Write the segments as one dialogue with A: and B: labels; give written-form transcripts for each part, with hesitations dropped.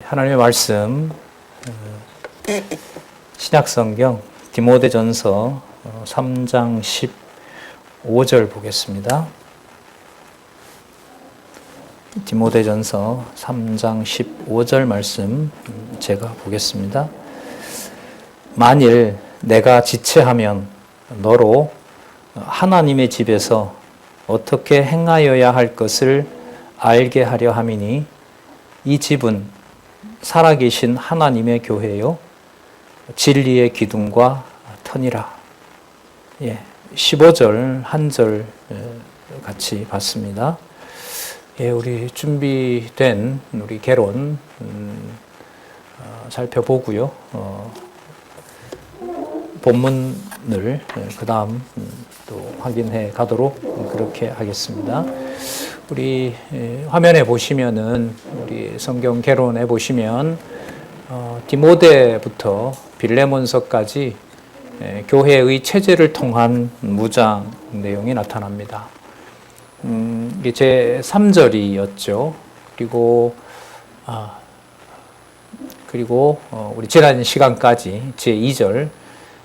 A: 하나님의 말씀 신약성경 디모데전서 3장 15절 보겠습니다. 디모데전서 3장 15절 말씀 제가 보겠습니다. 만일 내가 지체하면 너로 하나님의 집에서 어떻게 행하여야 할 것을 알게 하려 함이니 이 집은 살아계신 하나님의 교회요 진리의 기둥과 터니라. 15절 한 절 같이 봤습니다. 우리 준비된 우리 개론 살펴보고요. 본문을 그 다음 또 확인해 가도록 그렇게 하겠습니다. 우리 화면에 보시면은 우리 성경 개론에 보시면 디모데부터 빌레몬서까지 교회의 체제를 통한 무장 내용이 나타납니다. 이게 제 3절이었죠. 그리고 우리 지난 시간까지 제 2절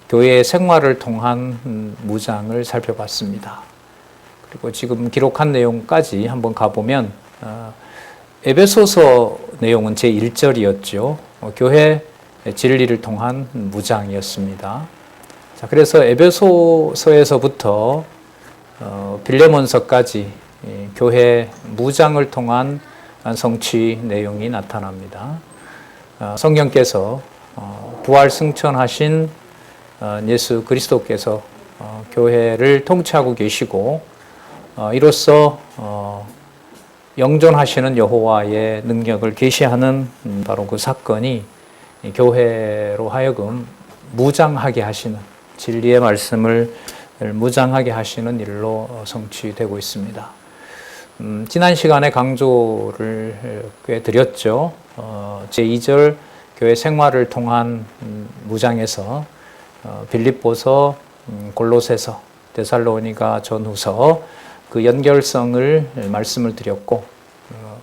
A: 교회의 생활을 통한 무장을 살펴봤습니다. 그리고 지금 기록한 내용까지 한번 가보면 에베소서 내용은 제 1절이었죠. 교회 진리를 통한 무장이었습니다. 자, 그래서 에베소서에서부터 빌레몬서까지 교회 무장을 통한 성취 내용이 나타납니다. 성령께서 부활 승천하신 예수 그리스도께서 교회를 통치하고 계시고 이로써 영존하시는 여호와의 능력을 계시하는 바로 그 사건이 교회로 하여금 무장하게 하시는, 진리의 말씀을 무장하게 하시는 일로 성취되고 있습니다. 지난 시간에 강조를 꽤 드렸죠. 제2절 교회 생활을 통한 무장에서 빌립보서, 골로새서, 데살로니가 전후서 그 연결성을 말씀을 드렸고,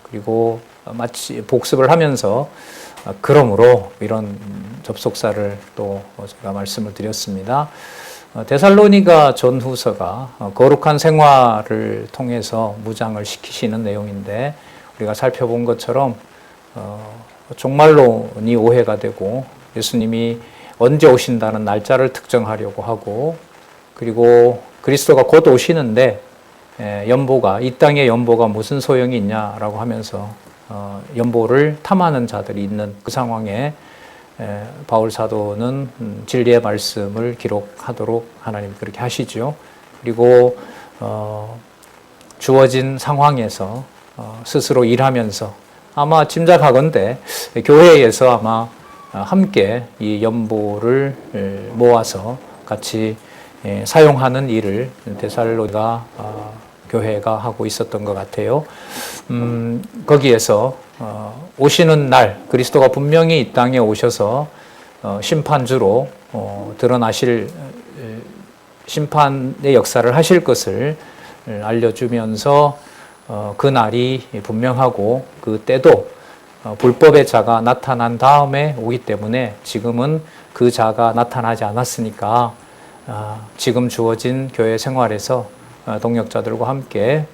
A: 그리고 마치 복습을 하면서 그러므로 이런 접속사를 또 제가 말씀을 드렸습니다. 데살로니가 전후서가 거룩한 생활을 통해서 무장을 시키시는 내용인데, 우리가 살펴본 것처럼 종말론이 오해가 되고 예수님이 언제 오신다는 날짜를 특정하려고 하고, 그리고 그리스도가 곧 오시는데 연보가, 이 땅의 연보가 무슨 소용이 있냐라고 하면서 연보를 탐하는 자들이 있는 그 상황에 바울 사도는 진리의 말씀을 기록하도록 하나님이 그렇게 하시죠. 그리고 주어진 상황에서 스스로 일하면서 아마 짐작하건대 교회에서 아마 함께 이 연보를 모아서 같이 사용하는 일을 데살로니가 교회가 하고 있었던 것 같아요. 거기에서 오시는 날 그리스도가 분명히 이 땅에 오셔서 심판주로 드러나실, 심판의 역사를 하실 것을 알려주면서 그 날이 분명하고 그 때도 불법의 자가 나타난 다음에 오기 때문에 지금은 그 자가 나타나지 않았으니까 지금 주어진 교회 생활에서 동역자들과 함께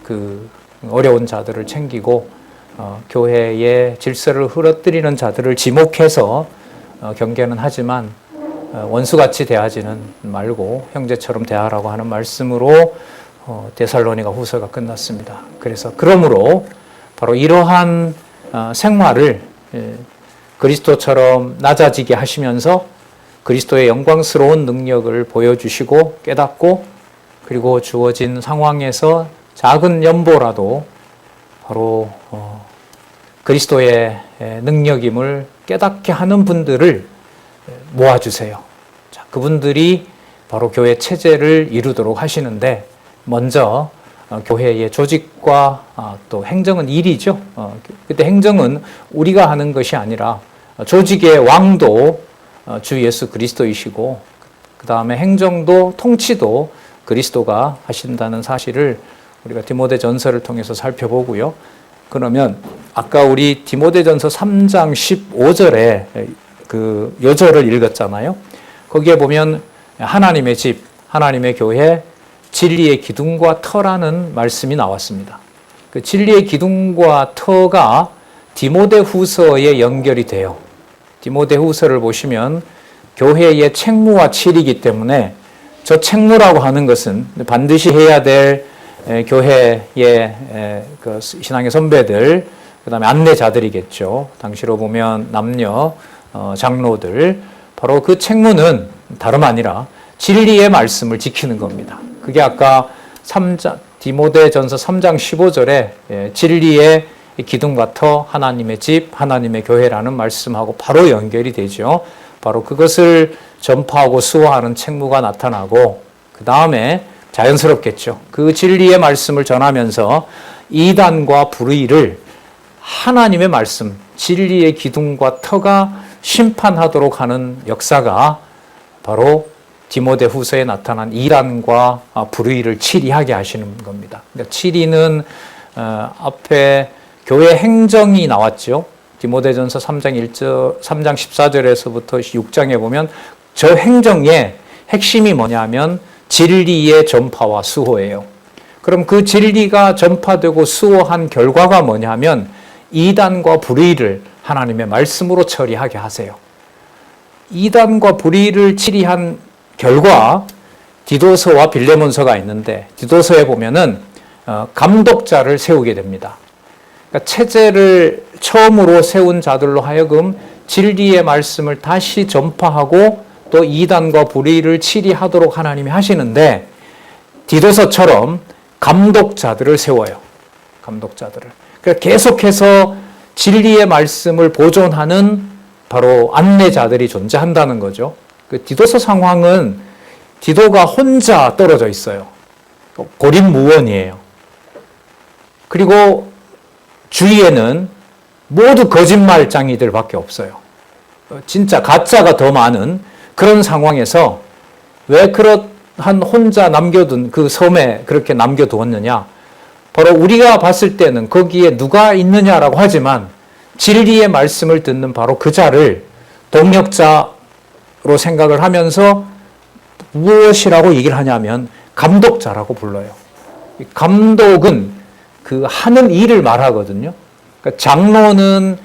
A: 그 어려운 자들을 챙기고 교회의 질서를 흐트러뜨리는 자들을 지목해서 경계는 하지만 원수같이 대하지는 말고 형제처럼 대하라고 하는 말씀으로 데살로니가 후서가 끝났습니다. 그래서 그러므로 바로 이러한 생활을 그리스도처럼 낮아지게 하시면서 그리스도의 영광스러운 능력을 보여주시고 깨닫고, 그리고 주어진 상황에서 작은 연보라도 바로 그리스도의 능력임을 깨닫게 하는 분들을 모아주세요. 자, 그분들이 바로 교회 체제를 이루도록 하시는데, 먼저 교회의 조직과 또 행정은 일이죠. 그때 행정은 우리가 하는 것이 아니라 조직의 왕도 주 예수 그리스도이시고, 그 다음에 행정도 통치도 그리스도가 하신다는 사실을 우리가 디모데 전서를 통해서 살펴보고요. 그러면 아까 우리 디모데전서 3장 15절에 그 요절을 읽었잖아요. 거기에 보면 하나님의 집, 하나님의 교회, 진리의 기둥과 터라는 말씀이 나왔습니다. 그 진리의 기둥과 터가 디모데후서에 연결이 돼요. 디모데후서를 보시면 교회의 책무와 칠이기 때문에 저 책무라고 하는 것은 반드시 해야 될 교회의 그 신앙의 선배들, 그 다음에 안내자들이겠죠. 당시로 보면 남녀, 장로들. 바로 그 책무는 다름 아니라 진리의 말씀을 지키는 겁니다. 그게 아까 디모데전서 3장 15절에 진리의 기둥과 터, 하나님의 집, 하나님의 교회라는 말씀하고 바로 연결이 되죠. 바로 그것을 전파하고 수호하는 책무가 나타나고, 그 다음에 자연스럽겠죠. 그 진리의 말씀을 전하면서 이단과 불의를 하나님의 말씀, 진리의 기둥과 터가 심판하도록 하는 역사가 바로 디모데후서에 나타난 이단과 불의를 치리하게 하시는 겁니다. 그러니까 치리는 앞에 교회 행정이 나왔죠. 디모데전서 3장 14절에서부터 6장에 보면 저 행정의 핵심이 뭐냐면 진리의 전파와 수호예요. 그럼 그 진리가 전파되고 수호한 결과가 뭐냐면 이단과 불의를 하나님의 말씀으로 처리하게 하세요. 이단과 불의를 치리한 결과 디도서와 빌레몬서가 있는데, 디도서에 보면은 감독자를 세우게 됩니다. 그러니까 체제를 처음으로 세운 자들로 하여금 진리의 말씀을 다시 전파하고 또 이단과 불의를 치리하도록 하나님이 하시는데, 디도서처럼 감독자들을 세워요. 감독자들을. 그래서 계속해서 진리의 말씀을 보존하는 바로 안내자들이 존재한다는 거죠. 그 디도서 상황은 디도가 혼자 떨어져 있어요. 고립무원이에요. 그리고 주위에는 모두 거짓말장이들밖에 없어요. 진짜 가짜가 더 많은 그런 상황에서 왜 그러한 혼자 남겨둔 그 섬에 그렇게 남겨두었느냐? 바로 우리가 봤을 때는 거기에 누가 있느냐라고 하지만 진리의 말씀을 듣는 바로 그 자를 동력자로 생각을 하면서 무엇이라고 얘기를 하냐면 감독자라고 불러요. 감독은 그 하는 일을 말하거든요. 그러니까 장로는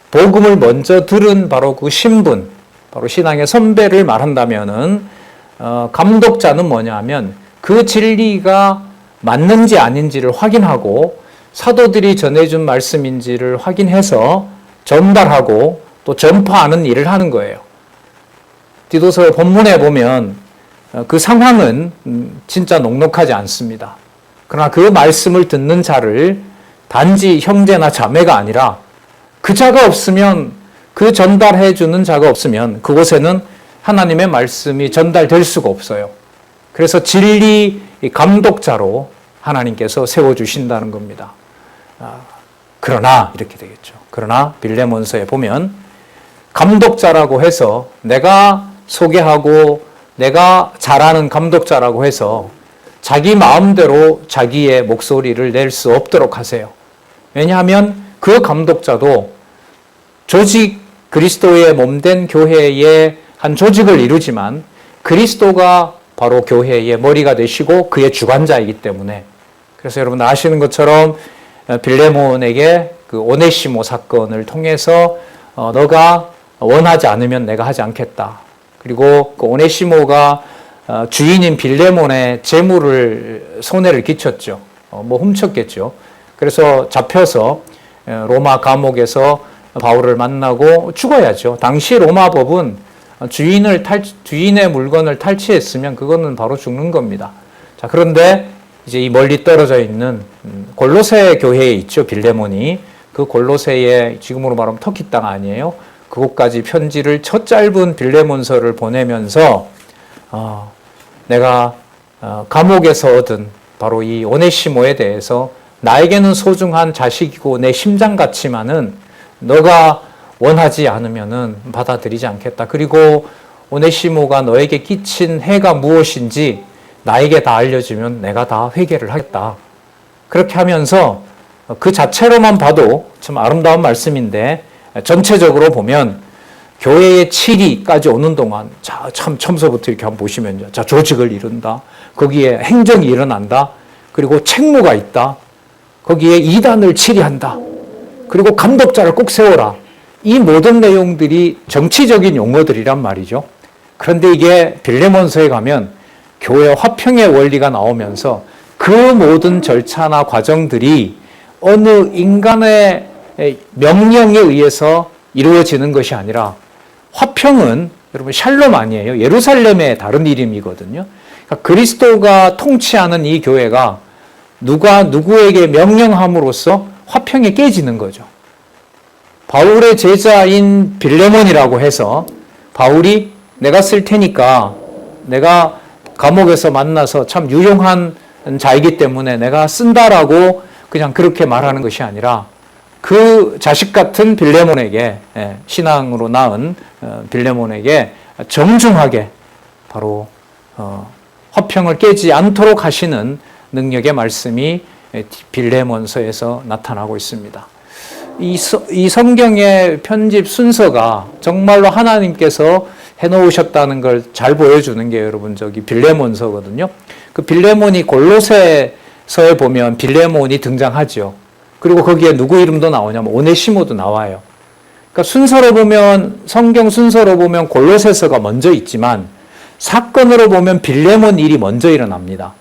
A: 복음을 먼저 들은 바로 그 신분, 바로 신앙의 선배를 말한다면은 감독자는 뭐냐면 그 진리가 맞는지 아닌지를 확인하고 사도들이 전해준 말씀인지를 확인해서 전달하고 또 전파하는 일을 하는 거예요. 디도서 본문에 보면 그 상황은 진짜 녹록하지 않습니다. 그러나 그 말씀을 듣는 자를 단지 형제나 자매가 아니라 그 자가 없으면, 그 전달해 주는 자가 없으면 그곳에는 하나님의 말씀이 전달될 수가 없어요. 그래서 진리 감독자로 하나님께서 세워주신다는 겁니다. 그러나 이렇게 되겠죠. 그러나 빌레몬서에 보면 감독자라고 해서 내가 소개하고 내가 잘하는 감독자라고 해서 자기 마음대로 자기의 목소리를 낼 수 없도록 하세요. 왜냐하면 그 감독자도 조직, 그리스도의 몸된 교회의 한 조직을 이루지만 그리스도가 바로 교회의 머리가 되시고 그의 주관자이기 때문에, 그래서 여러분 아시는 것처럼 빌레몬에게 그 오네시모 사건을 통해서 너가 원하지 않으면 내가 하지 않겠다. 그리고 그 오네시모가 주인인 빌레몬의 재물을 손해를 끼쳤죠. 훔쳤겠죠. 그래서 잡혀서 로마 감옥에서 바울을 만나고 죽어야죠. 당시 로마 법은 주인의 물건을 탈취했으면 그거는 바로 죽는 겁니다. 자, 그런데 이제 이 멀리 떨어져 있는 골로새 교회에 있죠, 빌레몬이. 그 골로새에 지금으로 말하면 터키 땅 아니에요? 그곳까지 편지를 첫 짧은 빌레몬서를 보내면서 내가 감옥에서 얻은 바로 이 오네시모에 대해서 나에게는 소중한 자식이고 내 심장 같지만은 너가 원하지 않으면은 받아들이지 않겠다. 그리고 오네시모가 너에게 끼친 해가 무엇인지 나에게 다 알려주면 내가 다 회개를 하겠다. 그렇게 하면서 그 자체로만 봐도 참 아름다운 말씀인데 전체적으로 보면 교회의 7위까지 오는 동안 참 처음서부터 이렇게 한번 보시면요. 자, 조직을 이룬다. 거기에 행정이 일어난다. 그리고 책무가 있다. 거기에 이단을 치리한다. 그리고 감독자를 꼭 세워라. 이 모든 내용들이 정치적인 용어들이란 말이죠. 그런데 이게 빌레몬서에 가면 교회 화평의 원리가 나오면서 그 모든 절차나 과정들이 어느 인간의 명령에 의해서 이루어지는 것이 아니라 화평은 여러분 샬롬 아니에요. 예루살렘의 다른 이름이거든요. 그러니까 그리스도가 통치하는 이 교회가 누가 누구에게 명령함으로써 화평이 깨지는 거죠. 바울의 제자인 빌레몬이라고 해서 바울이 내가 쓸 테니까 내가 감옥에서 만나서 참 유용한 자이기 때문에 내가 쓴다라고 그냥 그렇게 말하는 것이 아니라 그 자식 같은 빌레몬에게 신앙으로 낳은 빌레몬에게 정중하게 바로 화평을 깨지 않도록 하시는 능력의 말씀이 빌레몬서에서 나타나고 있습니다. 이 성경의 편집 순서가 정말로 하나님께서 해놓으셨다는 걸 잘 보여주는 게 여러분 저기 빌레몬서거든요. 그 빌레몬이 골로새서에 보면 빌레몬이 등장하죠. 그리고 거기에 누구 이름도 나오냐면 오네시모도 나와요. 그러니까 순서로 보면 성경 순서로 보면 골로새서가 먼저 있지만 사건으로 보면 빌레몬 일이 먼저 일어납니다.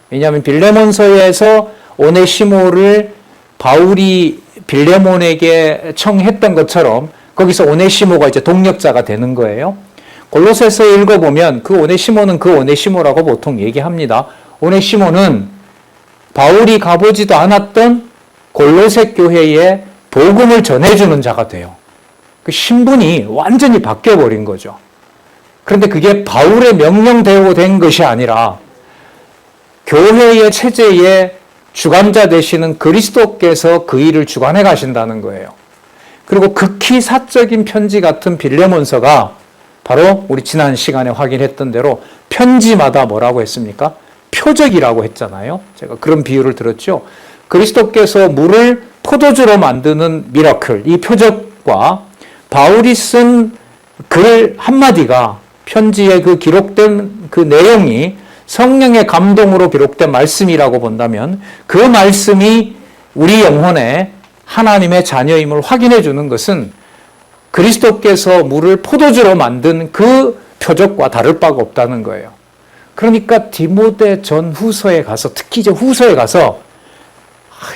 A: 왜냐하면 빌레몬서에서 오네시모를 바울이 빌레몬에게 청했던 것처럼 거기서 오네시모가 이제 동력자가 되는 거예요. 골로새서 읽어보면 그 오네시모는 그 오네시모라고 보통 얘기합니다. 오네시모는 바울이 가보지도 않았던 골로새 교회에 복음을 전해주는 자가 돼요. 그 신분이 완전히 바뀌어버린 거죠. 그런데 그게 바울의 명령대로 된 것이 아니라 교회의 체제의 주관자 되시는 그리스도께서 그 일을 주관해 가신다는 거예요. 그리고 극히 사적인 편지 같은 빌레몬서가 바로 우리 지난 시간에 확인했던 대로 편지마다 뭐라고 했습니까? 표적이라고 했잖아요. 제가 그런 비유를 들었죠. 그리스도께서 물을 포도주로 만드는 미라클, 이 표적과 바울이 쓴 글 한마디가 편지에 그 기록된 그 내용이 성령의 감동으로 기록된 말씀이라고 본다면 그 말씀이 우리 영혼에 하나님의 자녀임을 확인해 주는 것은 그리스도께서 물을 포도주로 만든 그 표적과 다를 바가 없다는 거예요. 그러니까 디모데 전 후서에 가서 특히 이제 후서에 가서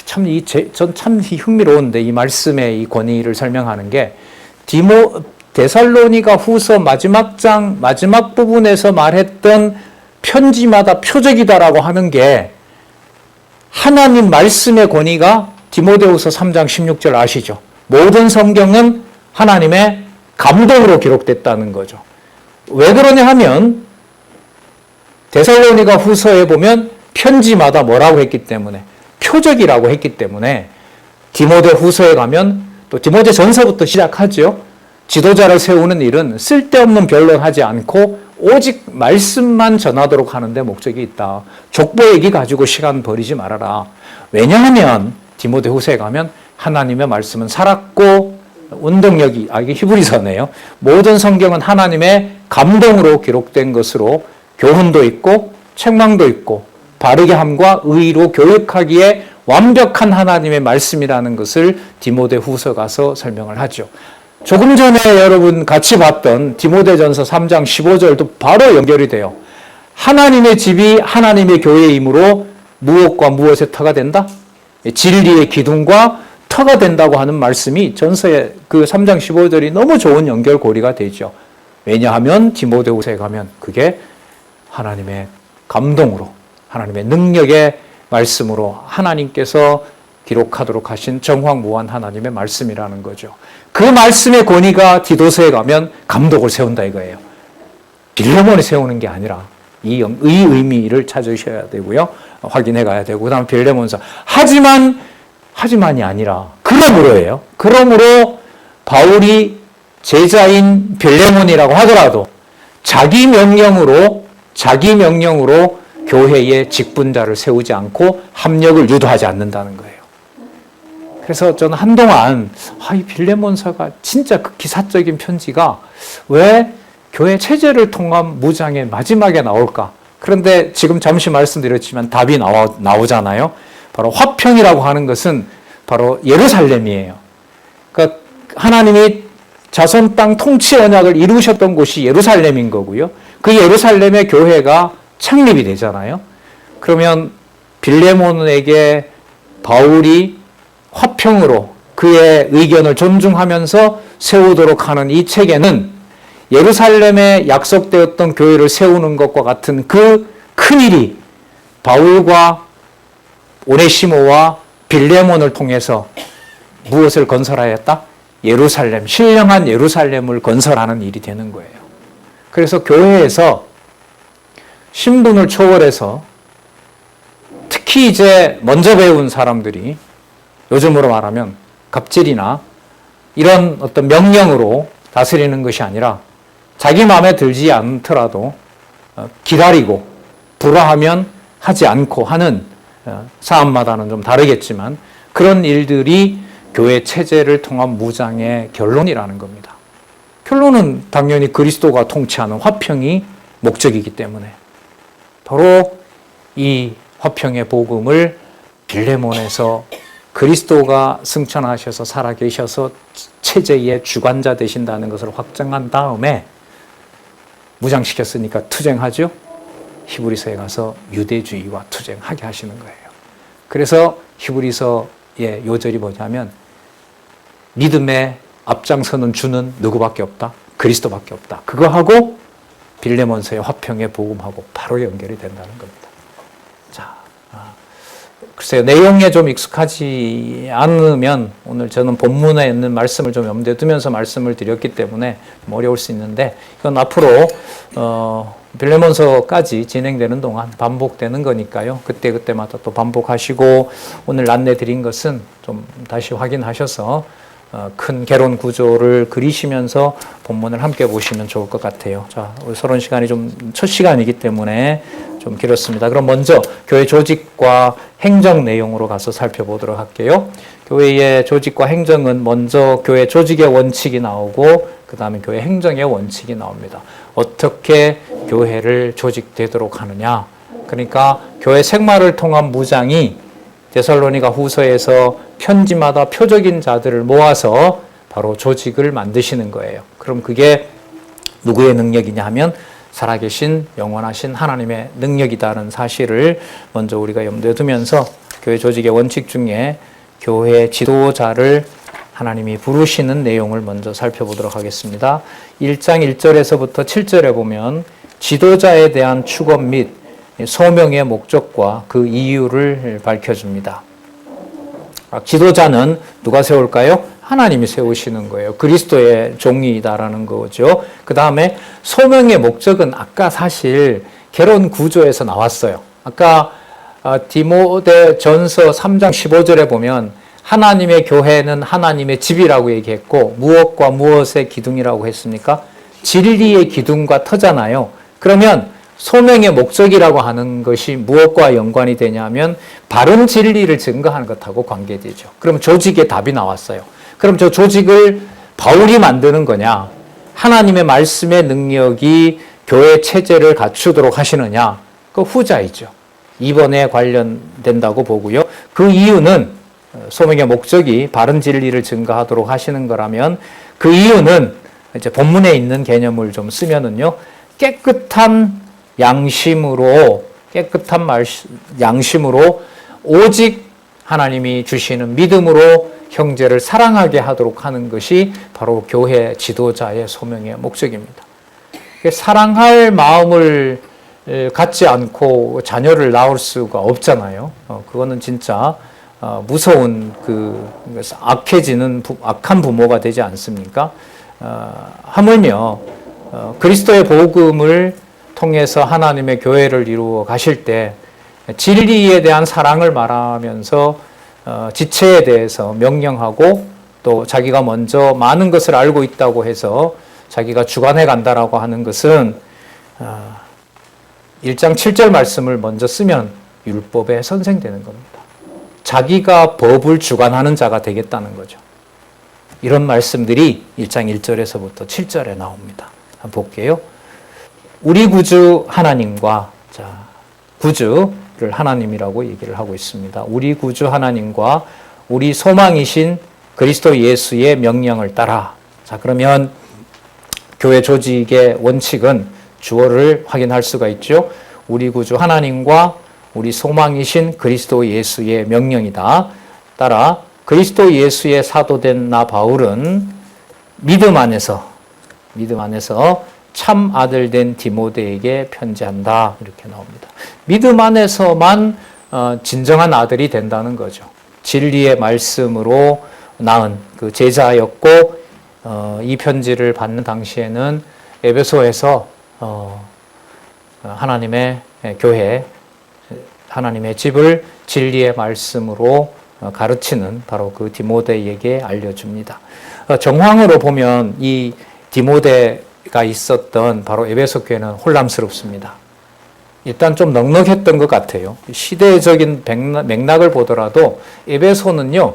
A: 전 참 흥미로운데 이 말씀의 이 권위를 설명하는 게 데살로니가 후서 마지막 장 마지막 부분에서 말했던 편지마다 표적이다라고 하는 게 하나님 말씀의 권위가 디모데후서 3장 16절 아시죠? 모든 성경은 하나님의 감동으로 기록됐다는 거죠. 왜 그러냐 하면 데살로니가 후서에 보면 편지마다 뭐라고 했기 때문에 표적이라고 했기 때문에 디모데 후서에 가면 또 디모데 전서부터 시작하죠. 지도자를 세우는 일은 쓸데없는 변론하지 않고 오직 말씀만 전하도록 하는데 목적이 있다. 족보 얘기 가지고 시간 버리지 말아라. 왜냐하면 디모데 후서에 가면 하나님의 말씀은 살았고 운동력이 이게 히브리서네요. 모든 성경은 하나님의 감동으로 기록된 것으로 교훈도 있고 책망도 있고 바르게 함과 의로 교육하기에 완벽한 하나님의 말씀이라는 것을 디모데 후서 가서 설명을 하죠. 조금 전에 여러분 같이 봤던 디모데전서 3장 15절도 바로 연결이 돼요. 하나님의 집이 하나님의 교회이므로 무엇과 무엇의 터가 된다? 진리의 기둥과 터가 된다고 하는 말씀이 전서의 그 3장 15절이 너무 좋은 연결고리가 되죠. 왜냐하면 디모데후서에 가면 그게 하나님의 감동으로 하나님의 능력의 말씀으로 하나님께서 기록하도록 하신 정황무한 하나님의 말씀이라는 거죠. 그 말씀의 권위가 디도서에 가면 감독을 세운다 이거예요. 빌레몬이 세우는 게 아니라 이 의미를 찾으셔야 되고요. 확인해 가야 되고 그 다음 빌레몬서 하지만이 아니라 그러므로예요. 그러므로 바울이 제자인 빌레몬이라고 하더라도 자기 명령으로 교회의 직분자를 세우지 않고 합력을 유도하지 않는다는 거예요. 그래서 저는 한동안 이 빌레몬서가 진짜 그 기사적인 편지가 왜 교회 체제를 통한 무장의 마지막에 나올까? 그런데 지금 잠시 말씀드렸지만 답이 나오잖아요. 바로 화평이라고 하는 것은 바로 예루살렘이에요. 그러니까 하나님이 자손 땅 통치 언약을 이루셨던 곳이 예루살렘인 거고요. 그 예루살렘의 교회가 창립이 되잖아요. 그러면 빌레몬에게 바울이 화평으로 그의 의견을 존중하면서 세우도록 하는 이 체계는 예루살렘에 약속되었던 교회를 세우는 것과 같은 그 큰일이 바울과 오네시모와 빌레몬을 통해서 무엇을 건설하였다? 예루살렘, 신령한 예루살렘을 건설하는 일이 되는 거예요. 그래서 교회에서 신분을 초월해서 특히 이제 먼저 배운 사람들이 요즘으로 말하면 갑질이나 이런 어떤 명령으로 다스리는 것이 아니라 자기 마음에 들지 않더라도 기다리고 불화하면 하지 않고 하는 사람마다는 좀 다르겠지만 그런 일들이 교회 체제를 통한 무장의 결론이라는 겁니다. 결론은 당연히 그리스도가 통치하는 화평이 목적이기 때문에 바로 이 화평의 복음을 빌레몬에서 그리스도가 승천하셔서 살아계셔서 체제의 주관자 되신다는 것을 확정한 다음에 무장시켰으니까 투쟁하죠. 히브리서에 가서 유대주의와 투쟁하게 하시는 거예요. 그래서 히브리서의 요절이 뭐냐면 믿음의 앞장서는 주는 누구밖에 없다? 그리스도밖에 없다. 그거하고 빌레몬서의 화평의 복음하고 바로 연결이 된다는 겁니다. 자, 글쎄요. 내용에 좀 익숙하지 않으면 오늘 저는 본문에 있는 말씀을 좀 염두에 두면서 말씀을 드렸기 때문에 좀 어려울 수 있는데 이건 앞으로 빌레몬서까지 진행되는 동안 반복되는 거니까요. 그때마다 또 반복하시고 오늘 안내 드린 것은 좀 다시 확인하셔서 큰 개론 구조를 그리시면서 본문을 함께 보시면 좋을 것 같아요. 자, 우리 서론 시간이 좀 첫 시간이기 때문에 좀 길었습니다. 그럼 먼저 교회 조직과 행정 내용으로 가서 살펴보도록 할게요. 교회의 조직과 행정은 먼저 교회 조직의 원칙이 나오고 그 다음에 교회 행정의 원칙이 나옵니다. 어떻게 교회를 조직되도록 하느냐. 그러니까 교회 생활을 통한 무장이 데살로니가 후서에서 편지마다 표적인 자들을 모아서 바로 조직을 만드시는 거예요. 그럼 그게 누구의 능력이냐 하면 살아계신 영원하신 하나님의 능력이다는 사실을 먼저 우리가 염두에 두면서 교회 조직의 원칙 중에 교회 지도자를 하나님이 부르시는 내용을 먼저 살펴보도록 하겠습니다. 1장 1절에서부터 7절에 보면 지도자에 대한 축원 및 소명의 목적과 그 이유를 밝혀줍니다. 지도자는 누가 세울까요? 하나님이 세우시는 거예요. 그리스도의 종이다라는 거죠. 그 다음에 소명의 목적은 아까 사실 개론 구조에서 나왔어요. 아까 디모데 전서 3장 15절에 보면 하나님의 교회는 하나님의 집이라고 얘기했고 무엇과 무엇의 기둥이라고 했습니까? 진리의 기둥과 터잖아요. 그러면 소명의 목적이라고 하는 것이 무엇과 연관이 되냐면 바른 진리를 증거하는 것하고 관계되죠. 그럼 조직의 답이 나왔어요. 그럼 저 조직을 바울이 만드는 거냐? 하나님의 말씀의 능력이 교회 체제를 갖추도록 하시느냐? 그 후자이죠. 2번에 관련된다고 보고요. 그 이유는 소명의 목적이 바른 진리를 증거하도록 하시는 거라면 그 이유는 이제 본문에 있는 개념을 좀 쓰면은요. 깨끗한 양심으로 오직 하나님이 주시는 믿음으로 형제를 사랑하게 하도록 하는 것이 바로 교회 지도자의 소명의 목적입니다. 사랑할 마음을 갖지 않고 자녀를 낳을 수가 없잖아요. 그거는 진짜 무서운 악한 부모가 되지 않습니까? 하물며 그리스도의 복음을 통해서 하나님의 교회를 이루어 가실 때 진리에 대한 사랑을 말하면서 지체에 대해서 명령하고 또 자기가 먼저 많은 것을 알고 있다고 해서 자기가 주관해 간다라고 하는 것은 1장 7절 말씀을 먼저 쓰면 율법에 선생되는 겁니다. 자기가 법을 주관하는 자가 되겠다는 거죠. 이런 말씀들이 1장 1절에서부터 7절에 나옵니다. 한번 볼게요. 우리 구주 하나님과, 구주를 하나님이라고 얘기를 하고 있습니다. 우리 구주 하나님과 우리 소망이신 그리스도 예수의 명령을 따라. 그러면 교회 조직의 원칙은 주어를 확인할 수가 있죠. 우리 구주 하나님과 우리 소망이신 그리스도 예수의 명령이다. 따라 그리스도 예수의 사도된 나 바울은 믿음 안에서 참 아들 된 디모데에게 편지한다. 이렇게 나옵니다. 믿음 안에서만 진정한 아들이 된다는 거죠. 진리의 말씀으로 낳은 그 제자였고, 이 편지를 받는 당시에는 에베소에서 하나님의 교회, 하나님의 집을 진리의 말씀으로 가르치는 바로 그 디모데에게 알려줍니다. 정황으로 보면 이 디모데가 있었던 바로 에베소 교회는 혼란스럽습니다. 일단 좀 넉넉했던 것 같아요. 시대적인 맥락을 보더라도 에베소는요,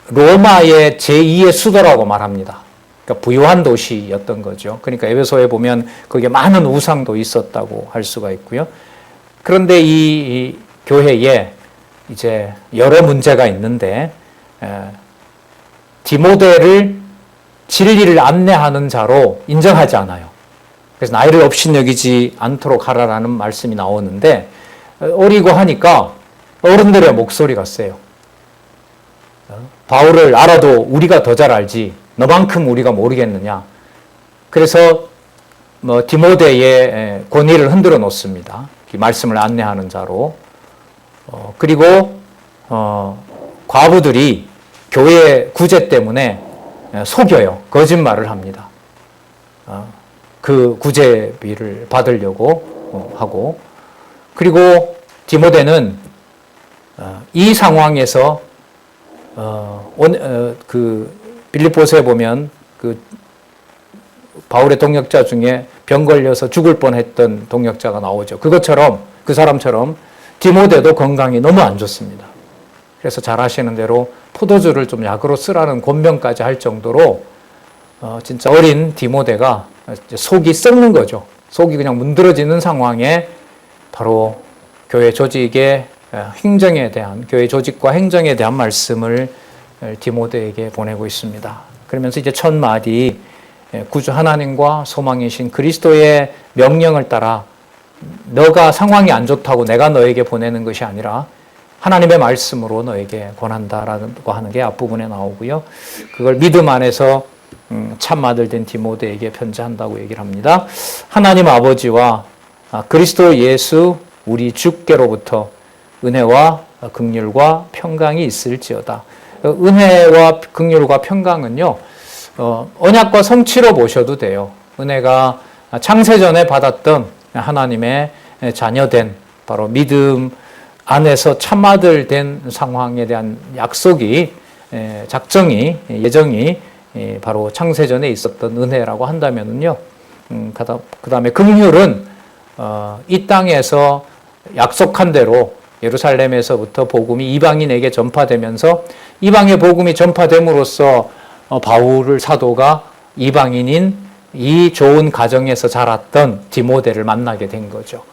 A: 로마의 제2의 수도라고 말합니다. 그러니까 부유한 도시였던 거죠. 그러니까 에베소에 보면 거기에 많은 우상도 있었다고 할 수가 있고요. 그런데 이 교회에 이제 여러 문제가 있는데, 디모데를 진리를 안내하는 자로 인정하지 않아요. 그래서 나이를 업신여기지 않도록 하라라는 말씀이 나오는데, 어리고 하니까 어른들의 목소리가 세요. 바울을 알아도 우리가 더 잘 알지 너만큼 우리가 모르겠느냐. 그래서 디모데의 권위를 흔들어 놓습니다. 말씀을 안내하는 자로. 그리고 과부들이 교회 구제 때문에 속여요. 거짓말을 합니다. 그 구제비를 받으려고 하고. 그리고 디모데는 이 상황에서 그 빌립보서에 보면 그 바울의 동역자 중에 병 걸려서 죽을 뻔했던 동역자가 나오죠. 그것처럼, 그 사람처럼 디모데도 건강이 너무 안 좋습니다. 그래서 잘 아시는 대로 포도주를 좀 약으로 쓰라는 권명까지 할 정도로 진짜 어린 디모데가 속이 썩는 거죠. 속이 그냥 문드러지는 상황에 바로 교회 조직의 행정에 대한, 교회 조직과 행정에 대한 말씀을 디모데에게 보내고 있습니다. 그러면서 이제 첫 마디, 구주 하나님과 소망이신 그리스도의 명령을 따라 너가 상황이 안 좋다고 내가 너에게 보내는 것이 아니라 하나님의 말씀으로 너에게 권한다라고 하는 게 앞부분에 나오고요. 그걸 믿음 안에서 참 아들 된 디모데에게 편지한다고 얘기를 합니다. 하나님 아버지와 그리스도 예수 우리 주께로부터 은혜와 긍휼과 평강이 있을지어다. 은혜와 긍휼과 평강은요, 언약과 성취로 보셔도 돼요. 은혜가 창세전에 받았던 하나님의 자녀된 바로 믿음 안에서 참아들 된 상황에 대한 약속이, 작정이, 예정이 바로 창세전에 있었던 은혜라고 한다면은요, 그 다음에 긍휼은 이 땅에서 약속한 대로 예루살렘에서부터 복음이 이방인에게 전파되면서 이방의 복음이 전파됨으로써 바울을 사도가 이방인인 이 좋은 가정에서 자랐던 디모데를 만나게 된 거죠.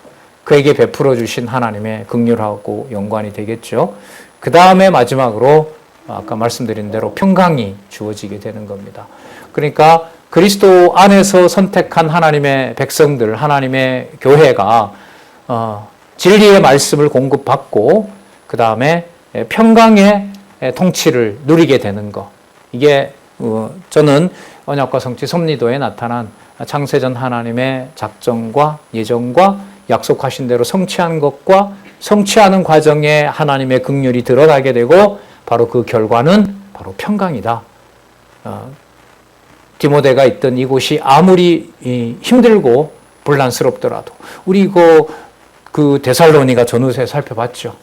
A: 그에게 베풀어 주신 하나님의 긍휼하고 연관이 되겠죠. 그 다음에 마지막으로 아까 말씀드린 대로 평강이 주어지게 되는 겁니다. 그러니까 그리스도 안에서 선택한 하나님의 백성들, 하나님의 교회가 진리의 말씀을 공급받고 그 다음에 평강의 통치를 누리게 되는 것. 이게 저는 언약과 성취 섭리도에 나타난 창세전 하나님의 작정과 예정과 약속하신 대로 성취한 것과 성취하는 과정에 하나님의 긍휼이 들어가게 되고 바로 그 결과는 바로 평강이다. 디모데가 있던 이곳이 아무리 힘들고 분란스럽더라도 우리 그 데살로니가 전후세 살펴봤죠.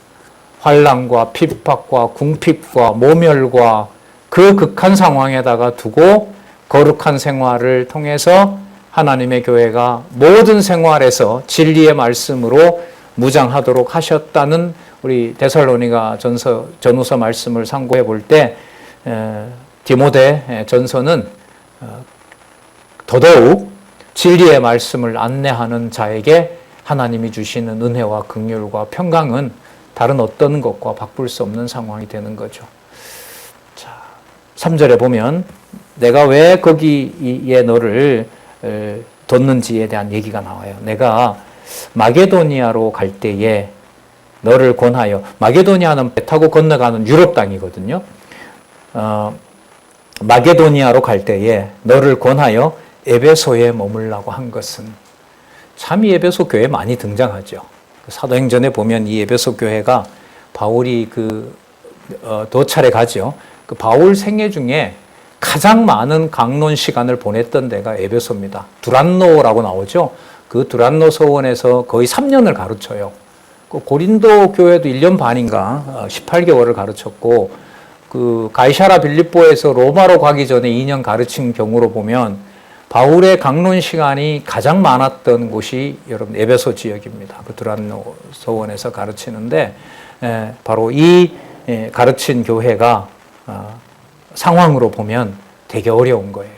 A: 환난과 핍박과 궁핍과 모멸과 그 극한 상황에다가 두고 거룩한 생활을 통해서 하나님의 교회가 모든 생활에서 진리의 말씀으로 무장하도록 하셨다는 우리 데살로니가 전후서 말씀을 상고해 볼 때 디모데 전서는 더더욱 진리의 말씀을 안내하는 자에게 하나님이 주시는 은혜와 긍휼과 평강은 다른 어떤 것과 바꿀 수 없는 상황이 되는 거죠. 자, 3절에 보면 내가 왜 거기에 너를 뒀는지에 대한 얘기가 나와요. 내가 마게도니아로 갈 때에 너를 권하여, 마게도니아는 배 타고 건너가는 유럽 땅이거든요. 마게도니아로 갈 때에 너를 권하여 에베소에 머물라고 한 것은, 참 이 에베소 교회 많이 등장하죠. 사도행전에 보면 이 에베소 교회가 바울이 도찰에 가죠. 그 바울 생애 중에 가장 많은 강론 시간을 보냈던 데가 에베소입니다. 두란노라고 나오죠. 그 두란노 서원에서 거의 3년을 가르쳐요. 그 고린도 교회도 1년 반인가 18개월을 가르쳤고, 그 가이사라 빌립보에서 로마로 가기 전에 2년 가르친 경우로 보면 바울의 강론 시간이 가장 많았던 곳이 여러분 에베소 지역입니다. 그 두란노 서원에서 가르치는데 바로 이 가르친 교회가 상황으로 보면 되게 어려운 거예요.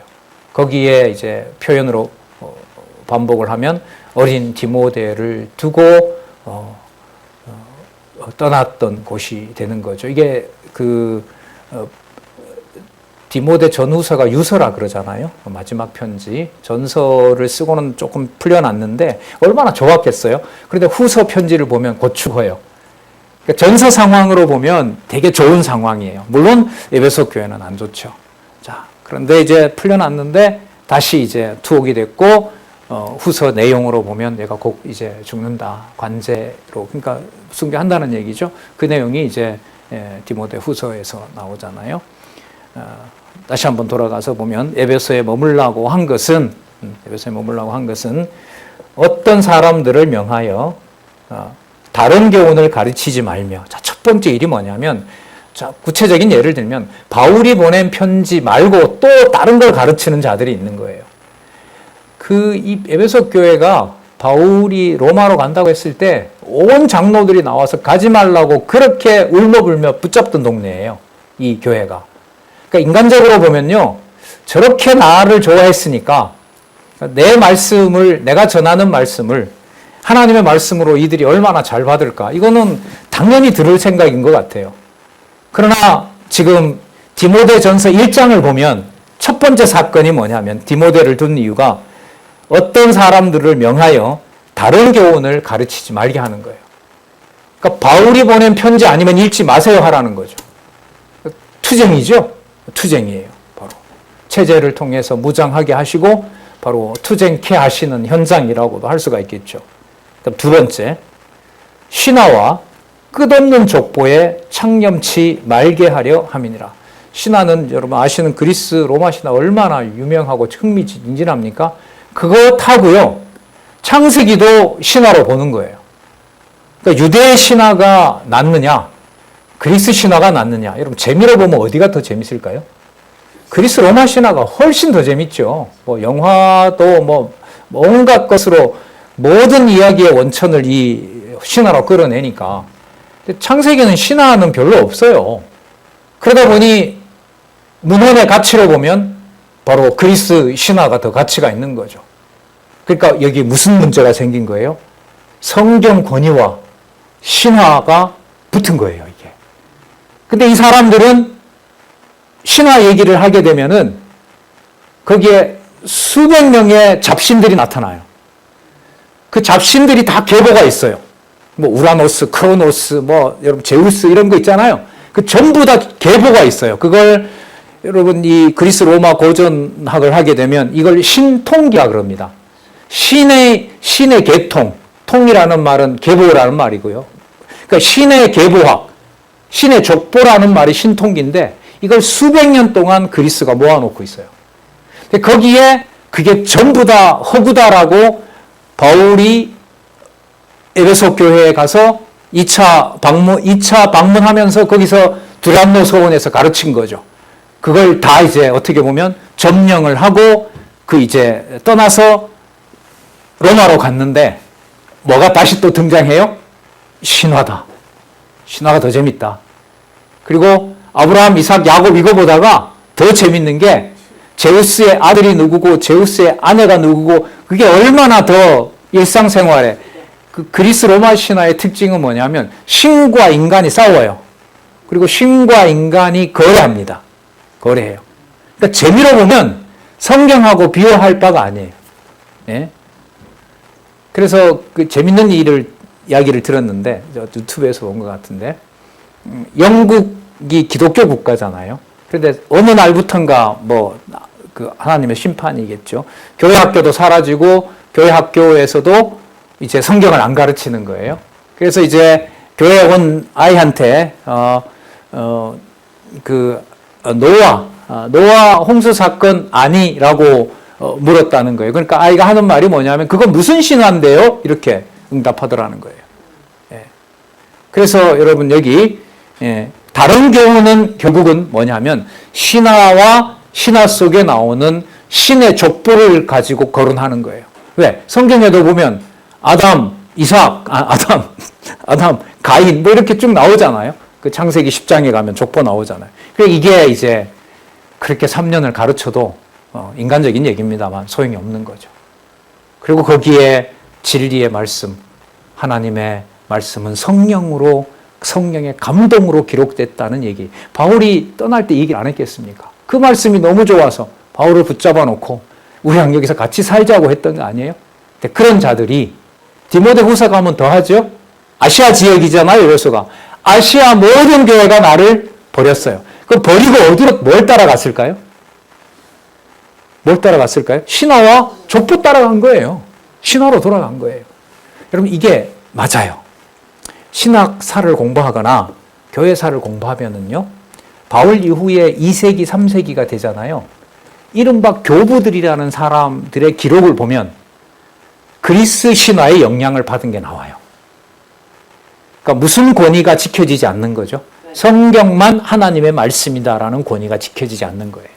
A: 거기에 이제 표현으로 반복을 하면 어린 디모데를 두고 떠났던 곳이 되는 거죠. 이게 디모데 전후서가 유서라 그러잖아요. 마지막 편지. 전서를 쓰고는 조금 풀려났는데 얼마나 좋았겠어요. 그런데 후서 편지를 보면 고추고요. 그러니까 전서 상황으로 보면 되게 좋은 상황이에요. 물론 에베소 교회는 안 좋죠. 자, 그런데 이제 풀려났는데 다시 이제 투옥이 됐고, 후서 내용으로 보면 내가 곧 이제 죽는다. 관제로. 그러니까 숭배한다는 얘기죠. 그 내용이 이제 디모데 후서에서 나오잖아요. 다시 한번 돌아가서 보면 에베소에 머물라고 한 것은 어떤 사람들을 명하여 다른 교훈을 가르치지 말며, 자, 첫 번째 일이 뭐냐면, 자, 구체적인 예를 들면 바울이 보낸 편지 말고 또 다른 걸 가르치는 자들이 있는 거예요. 이 에베소 교회가 바울이 로마로 간다고 했을 때 온 장로들이 나와서 가지 말라고 그렇게 울며불며 붙잡던 동네예요. 이 교회가. 그러니까 인간적으로 보면요, 저렇게 나를 좋아했으니까 내가 전하는 말씀을 하나님의 말씀으로 이들이 얼마나 잘 받을까, 이거는 당연히 들을 생각인 것 같아요. 그러나 지금 디모데 전서 1장을 보면 첫 번째 사건이 뭐냐면, 디모데를 둔 이유가 어떤 사람들을 명하여 다른 교훈을 가르치지 말게 하는 거예요. 그러니까 바울이 보낸 편지 아니면 읽지 마세요 하라는 거죠. 투쟁이죠. 투쟁이에요. 바로 체제를 통해서 무장하게 하시고 바로 투쟁케 하시는 현장이라고도 할 수가 있겠죠. 그다음 두 번째, 신하와 끝없는 족보에 창념치 말게 하려 함이니라. 신하는 여러분 아시는 그리스 로마 신화 얼마나 유명하고 흥미진진합니까? 그거 타고요, 창세기도 신화로 보는 거예요. 그러니까 유대 신화가 낫느냐, 그리스 신화가 낫느냐. 여러분 재미로 보면 어디가 더 재밌을까요? 그리스 로마 신화가 훨씬 더 재밌죠. 뭐 영화도 뭐 온갖 것으로 모든 이야기의 원천을 이 신화로 끌어내니까. 근데 창세기는 신화는 별로 없어요. 그러다 보니 문헌의 가치로 보면 바로 그리스 신화가 더 가치가 있는 거죠. 그러니까 여기 무슨 문제가 생긴 거예요? 성경 권위와 신화가 붙은 거예요, 이게. 근데 이 사람들은 신화 얘기를 하게 되면은 거기에 수백 명의 잡신들이 나타나요. 그 잡신들이 다 계보가 있어요. 뭐 우라노스, 크로노스, 뭐 여러분 제우스 이런 거 있잖아요. 그 전부 다 계보가 있어요. 그걸 여러분 이 그리스 로마 고전학을 하게 되면 이걸 신통기라 그럽니다. 신의 계통, 통이라는 말은 계보라는 말이고요. 그러니까 신의 계보학, 신의 족보라는 말이 신통기인데 이걸 수백 년 동안 그리스가 모아놓고 있어요. 근데 거기에 그게 전부 다 허구다라고 바울이 에베소 교회에 가서 2차 방문하면서 거기서 두란노 서원에서 가르친 거죠. 그걸 다 이제 어떻게 보면 점령을 하고 이제 떠나서 로마로 갔는데 뭐가 다시 또 등장해요? 신화다. 신화가 더 재밌다. 그리고 아브라함, 이삭, 야곱 이거 보다가 더 재밌는 게 제우스의 아들이 누구고 제우스의 아내가 누구고 그게 얼마나 더 일상생활에 그 그리스 로마 신화의 특징은 뭐냐면 신과 인간이 싸워요. 그리고 신과 인간이 거래합니다. 거래해요. 그러니까 재미로 보면 성경하고 비교할 바가 아니에요. 예? 그래서 그 재밌는 이야기를 들었는데 유튜브에서 본 것 같은데 영국이 기독교 국가잖아요. 그런데 어느 날부턴가 그 하나님의 심판이겠죠. 교회 학교도 사라지고 교회 학교에서도 이제 성경을 안 가르치는 거예요. 그래서 이제 교회에 온 아이한테 노아 홍수 사건 아니라고 물었다는 거예요. 그러니까 아이가 하는 말이 뭐냐면 그건 무슨 신화인데요? 이렇게 응답하더라는 거예요. 예. 그래서 여러분 여기 다른 경우는 결국은 뭐냐면 신화와 신화 속에 나오는 신의 족보를 가지고 거론하는 거예요. 왜? 성경에도 보면 아담, 가인 이렇게 쭉 나오잖아요. 그 창세기 10장에 가면 족보 나오잖아요. 이게 이제 그렇게 3년을 가르쳐도 인간적인 얘기입니다만 소용이 없는 거죠. 그리고 거기에 진리의 말씀, 하나님의 말씀은 성령의 감동으로 기록됐다는 얘기. 바울이 떠날 때 얘기를 안 했겠습니까? 그 말씀이 너무 좋아서 바울을 붙잡아 놓고 우리랑 여기서 같이 살자고 했던 거 아니에요? 근데 그런 자들이 디모데후서 가면 더 하죠? 아시아 지역이잖아요, 여기서가. 아시아 모든 교회가 나를 버렸어요. 그럼 버리고 뭘 따라갔을까요? 뭘 따라갔을까요? 신화와 족보 따라간 거예요. 신화로 돌아간 거예요. 여러분 이게 맞아요. 신학사를 공부하거나 교회사를 공부하면은요, 바울 이후에 2세기, 3세기가 되잖아요. 이른바 교부들이라는 사람들의 기록을 보면 그리스 신화의 영향을 받은 게 나와요. 그러니까 무슨 권위가 지켜지지 않는 거죠? 성경만 하나님의 말씀이다라는 권위가 지켜지지 않는 거예요.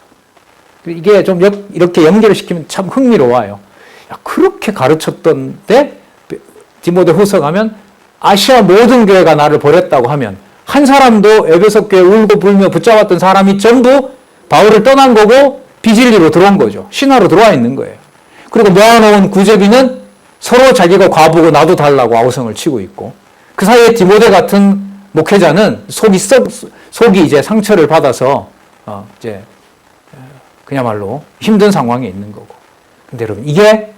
A: 이게 좀 이렇게 연결을 시키면 참 흥미로워요. 그렇게 가르쳤던데 디모데후서 가면 아시아 모든 교회가 나를 버렸다고 하면 한 사람도 에베소 교회 울고 불며 붙잡았던 사람이 전부 바울을 떠난 거고 비진리로 들어온 거죠. 신화로 들어와 있는 거예요. 그리고 모아놓은 구제비는 서로 자기가 과부고 나도 달라고 아우성을 치고 있고 그 사이에 디모데 같은 목회자는 속이 이제 상처를 받아서 이제 그야말로 힘든 상황에 있는 거고. 근데 여러분 이게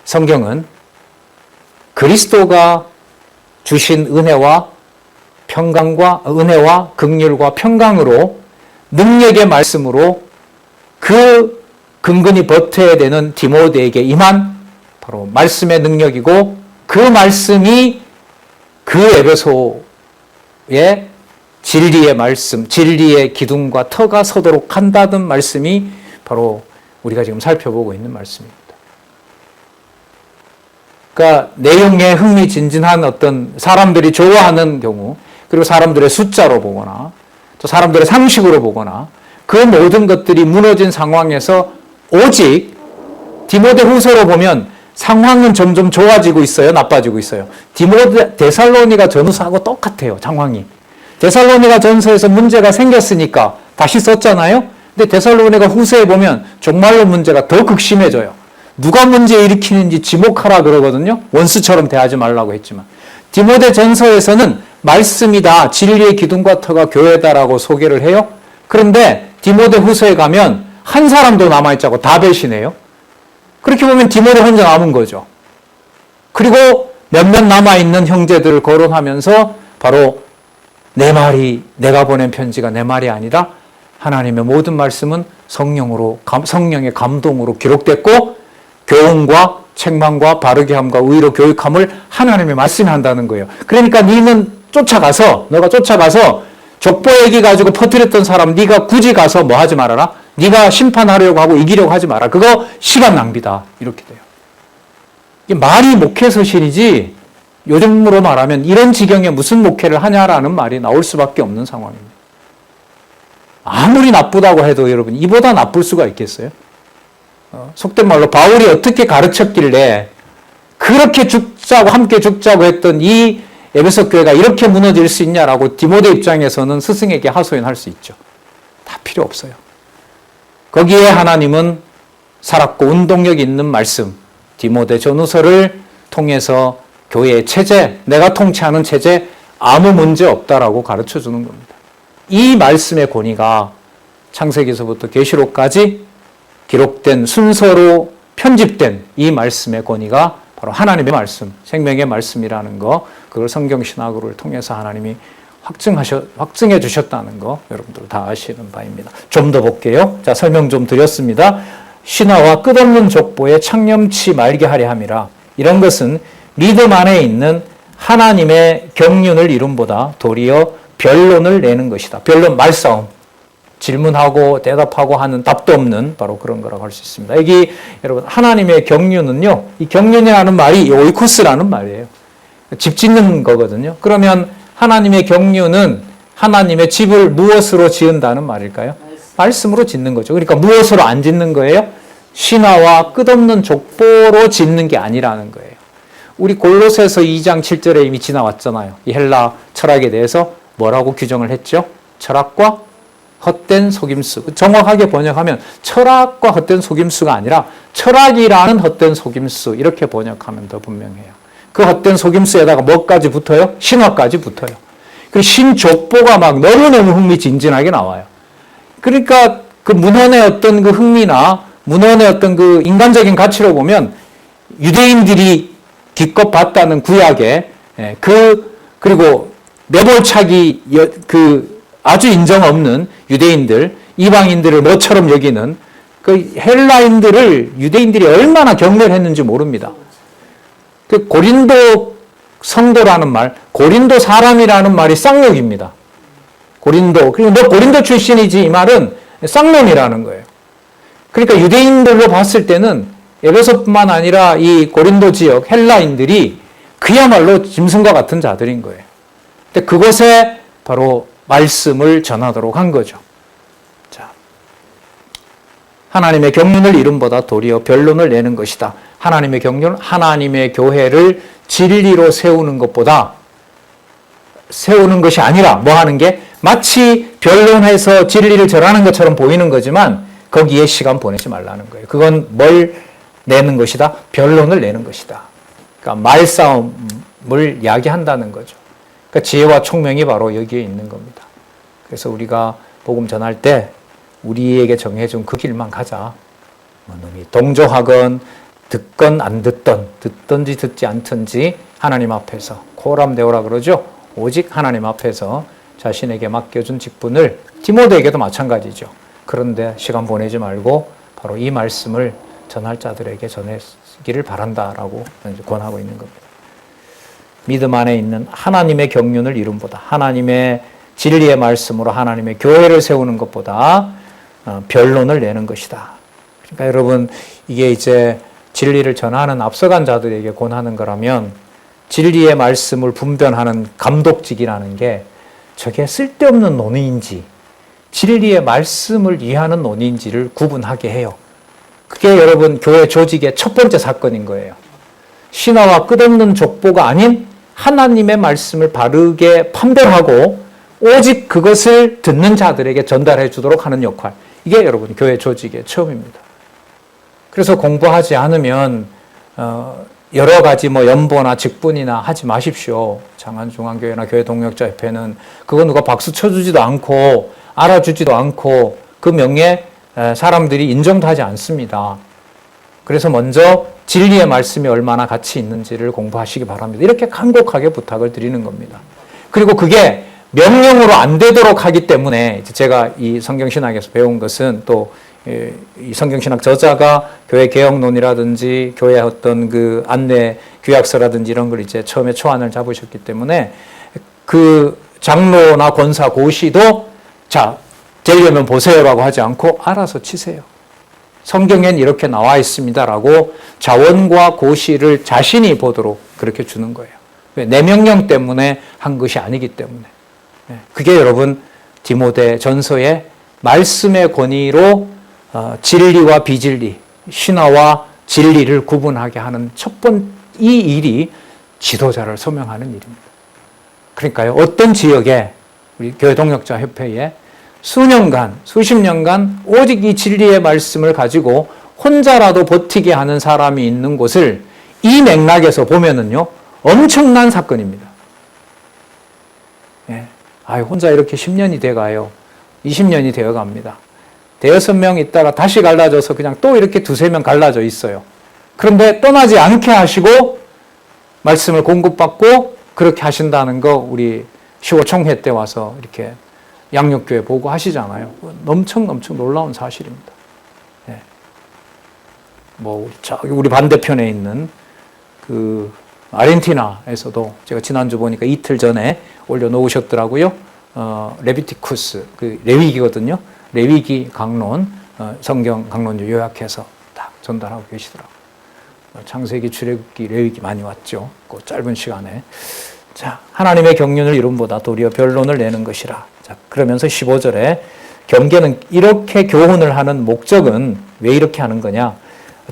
A: 성경은 그리스도가 주신 은혜와 긍휼과 평강으로 능력의 말씀으로 그 근근히 버텨야 되는 디모데에게 임한 바로 말씀의 능력이고 그 말씀이 그 에베소의 진리의 말씀, 진리의 기둥과 터가 서도록 한다는 말씀이 바로 우리가 지금 살펴보고 있는 말씀입니다. 그러니까 내용에 흥미진진한 어떤 사람들이 좋아하는 경우, 그리고 사람들의 숫자로 보거나 또 사람들의 상식으로 보거나 그 모든 것들이 무너진 상황에서 오직 디모데후서로 보면 상황은 점점 좋아지고 있어요, 나빠지고 있어요. 데살로니가 전서하고 똑같아요, 상황이. 데살로니가 전서에서 문제가 생겼으니까 다시 썼잖아요. 근데 데살로니가 후서에 보면 정말로 문제가 더 극심해져요. 누가 문제 일으키는지 지목하라 그러거든요. 원수처럼 대하지 말라고 했지만. 디모데 전서에서는 말씀이다, 진리의 기둥과 터가 교회다라고 소개를 해요. 그런데 디모데 후서에 가면 한 사람도 남아있자고 다 배신해요. 그렇게 보면 디모데 혼자 남은 거죠. 그리고 몇몇 남아있는 형제들을 거론하면서 바로 내가 보낸 편지가 내 말이 아니라 하나님의 모든 말씀은 성령의 감동으로 기록됐고 교훈과 책망과 바르게 함과 의로 교육함을 하나님의 말씀이 한다는 거예요. 그러니까 너가 쫓아가서 족보 얘기 가지고 퍼뜨렸던 사람 네가 굳이 가서 뭐 하지 말아라. 네가 심판하려고 하고 이기려고 하지 마라. 그거 시간 낭비다. 이렇게 돼요. 이게 말이 목회서신이지 요즘으로 말하면 이런 지경에 무슨 목회를 하냐라는 말이 나올 수밖에 없는 상황입니다. 아무리 나쁘다고 해도 여러분 이보다 나쁠 수가 있겠어요? 속된 말로 바울이 어떻게 가르쳤길래 그렇게 함께 죽자고 했던 이 에베소 교회가 이렇게 무너질 수 있냐라고 디모데 입장에서는 스승에게 하소연할 수 있죠. 다 필요 없어요. 거기에 하나님은 살았고 운동력 있는 말씀, 디모데 전후서를 통해서 교회의 체제, 내가 통치하는 체제 아무 문제 없다라고 가르쳐 주는 겁니다. 이 말씀의 권위가 창세기서부터 계시록까지 기록된 순서로 편집된 이 말씀의 권위가 바로 하나님의 말씀, 생명의 말씀이라는 거, 그걸 성경신학을 통해서 하나님이 확증해 주셨다는 거 여러분들 다 아시는 바입니다. 좀 더 볼게요. 자, 설명 좀 드렸습니다. 신화와 끝없는 족보에 창념치 말게 하려 함이라. 이런 것은 믿음 안에 있는 하나님의 경륜을 이룸보다 도리어 변론을 내는 것이다. 변론, 말싸움. 질문하고 대답하고 하는 답도 없는 바로 그런 거라고 할 수 있습니다. 여기 여러분 하나님의 경륜은요. 이 경륜이라는 말이 오이코스라는 말이에요. 집 짓는 거거든요. 그러면 하나님의 경륜은 하나님의 집을 무엇으로 지은다는 말일까요? 말씀으로 짓는 거죠. 그러니까 무엇으로 안 짓는 거예요? 신화와 끝없는 족보로 짓는 게 아니라는 거예요. 우리 골로새서 2장 7절에 이미 지나왔잖아요. 이 헬라 철학에 대해서 뭐라고 규정을 했죠? 철학과 헛된 속임수. 정확하게 번역하면 철학과 헛된 속임수가 아니라 철학이라는 헛된 속임수 이렇게 번역하면 더 분명해요. 그 헛된 속임수에다가 뭐까지 붙어요? 신화까지 붙어요. 그 신족보가 막 너무너무 흥미진진하게 나와요. 그러니까 그 문헌의 어떤 그 흥미나 문헌의 어떤 그 인간적인 가치로 보면 유대인들이 기껏 봤다는 구약에 그리고 매몰차기 아주 인정 없는 유대인들, 이방인들을 뭐처럼 여기는 그 헬라인들을 유대인들이 얼마나 경멸했는지 모릅니다. 그 고린도 성도라는 말, 고린도 사람이라는 말이 쌍욕입니다. 고린도, 그리고 너 고린도 출신이지 이 말은 쌍놈이라는 거예요. 그러니까 유대인들로 봤을 때는 에베소뿐만 아니라 이 고린도 지역 헬라인들이 그야말로 짐승과 같은 자들인 거예요. 근데 그곳에 바로 말씀을 전하도록 한 거죠. 자, 하나님의 경륜을 이름보다 도리어 변론을 내는 것이다. 하나님의 경륜, 하나님의 교회를 진리로 세우는 것보다 세우는 것이 아니라 뭐 하는 게 마치 변론해서 진리를 절하는 것처럼 보이는 거지만 거기에 시간 보내지 말라는 거예요. 그건 뭘 내는 것이다? 변론을 내는 것이다. 그러니까 말싸움을 이야기한다는 거죠. 그러니까 지혜와 총명이 바로 여기에 있는 겁니다. 그래서 우리가 복음 전할 때 우리에게 정해준 그 길만 가자. 뭐 놈이 동조하건 듣건 안 듣든지 듣지 않든지 하나님 앞에서 코람데오라 그러죠. 오직 하나님 앞에서 자신에게 맡겨준 직분을 디모데에게도 마찬가지죠. 그런데 시간 보내지 말고 바로 이 말씀을 전할 자들에게 전하기를 바란다라고 권하고 있는 겁니다. 믿음 안에 있는 하나님의 경륜을 이룸보다 하나님의 진리의 말씀으로 하나님의 교회를 세우는 것보다 변론을 내는 것이다. 그러니까 여러분 이게 이제 진리를 전하는 앞서간 자들에게 권하는 거라면 진리의 말씀을 분별하는 감독직이라는 게 저게 쓸데없는 논의인지 진리의 말씀을 이해하는 논의인지를 구분하게 해요. 그게 여러분 교회 조직의 첫 번째 사건인 거예요. 신화와 끝없는 족보가 아닌 하나님의 말씀을 바르게 판별하고 오직 그것을 듣는 자들에게 전달해 주도록 하는 역할. 이게 여러분 교회 조직의 처음입니다. 그래서 공부하지 않으면 여러 가지 뭐 연보나 직분이나 하지 마십시오. 장안중앙교회나 교회 동역자협회는 그거 누가 박수 쳐주지도 않고 알아주지도 않고 그 명예 사람들이 인정도 하지 않습니다. 그래서 먼저 진리의 말씀이 얼마나 가치 있는지를 공부하시기 바랍니다. 이렇게 간곡하게 부탁을 드리는 겁니다. 그리고 그게 명령으로 안 되도록 하기 때문에 제가 이 성경신학에서 배운 것은 또 이 성경신학 저자가 교회 개혁론이라든지 교회 어떤 그 안내 규약서라든지 이런 걸 이제 처음에 초안을 잡으셨기 때문에 그 장로나 권사 고시도 자 되려면 보세요라고 하지 않고 알아서 치세요. 성경엔 이렇게 나와 있습니다라고 자원과 고시를 자신이 보도록 그렇게 주는 거예요. 내 명령 때문에 한 것이 아니기 때문에. 그게 여러분 디모데 전서의 말씀의 권위로 진리와 비진리, 신화와 진리를 구분하게 하는 이 일이 지도자를 소명하는 일입니다. 그러니까요, 어떤 지역에 우리 교회 동역자 협회에 수년간, 수십 년간 오직 이 진리의 말씀을 가지고 혼자라도 버티게 하는 사람이 있는 곳을 이 맥락에서 보면은요, 엄청난 사건입니다. 예. 혼자 이렇게 10년이 돼가요. 20년이 되어 갑니다. 대여섯 명 있다가 다시 갈라져서 그냥 또 이렇게 두세 명 갈라져 있어요. 그런데 떠나지 않게 하시고 말씀을 공급받고 그렇게 하신다는 거 우리 10호 총회 때 와서 이렇게 양육교회 보고 하시잖아요. 엄청 놀라운 사실입니다. 예. 우리 반대편에 있는 그 아르헨티나에서도 제가 지난주 보니까 이틀 전에 올려놓으셨더라고요. 레비티쿠스, 그 레위기거든요. 레위기 강론, 성경 강론주 요약해서 딱 전달하고 계시더라고요. 창세기, 출애굽기, 레위기 많이 왔죠. 그 짧은 시간에. 자, 하나님의 경륜을 이름보다 도리어 변론을 내는 것이라. 자, 그러면서 15절에 경계는 이렇게 교훈을 하는 목적은 왜 이렇게 하는 거냐?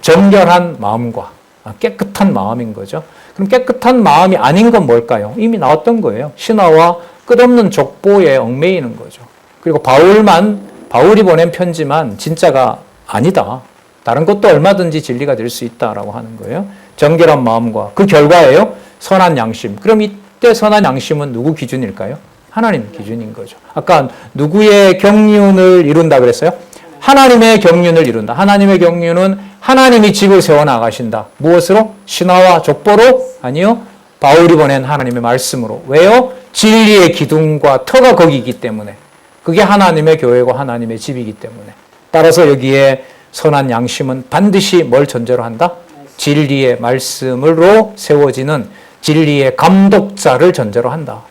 A: 정결한 마음과 깨끗한 마음인 거죠. 그럼 깨끗한 마음이 아닌 건 뭘까요? 이미 나왔던 거예요. 신화와 끝없는 족보에 얽매이는 거죠. 그리고 바울이 보낸 편지만 진짜가 아니다. 다른 것도 얼마든지 진리가 될 수 있다라고 하는 거예요. 정결한 마음과 그 결과예요. 선한 양심. 그럼 이때 선한 양심은 누구 기준일까요? 하나님 기준인 거죠. 아까 누구의 경륜을 이룬다 그랬어요? 하나님의 경륜을 이룬다. 하나님의 경륜은 하나님이 집을 세워나가신다. 무엇으로? 신화와 족보로? 아니요. 바울이 보낸 하나님의 말씀으로. 왜요? 진리의 기둥과 터가 거기이기 때문에. 그게 하나님의 교회고 하나님의 집이기 때문에. 따라서 여기에 선한 양심은 반드시 뭘 전제로 한다? 진리의 말씀으로 세워지는 진리의 감독자를 전제로 한다.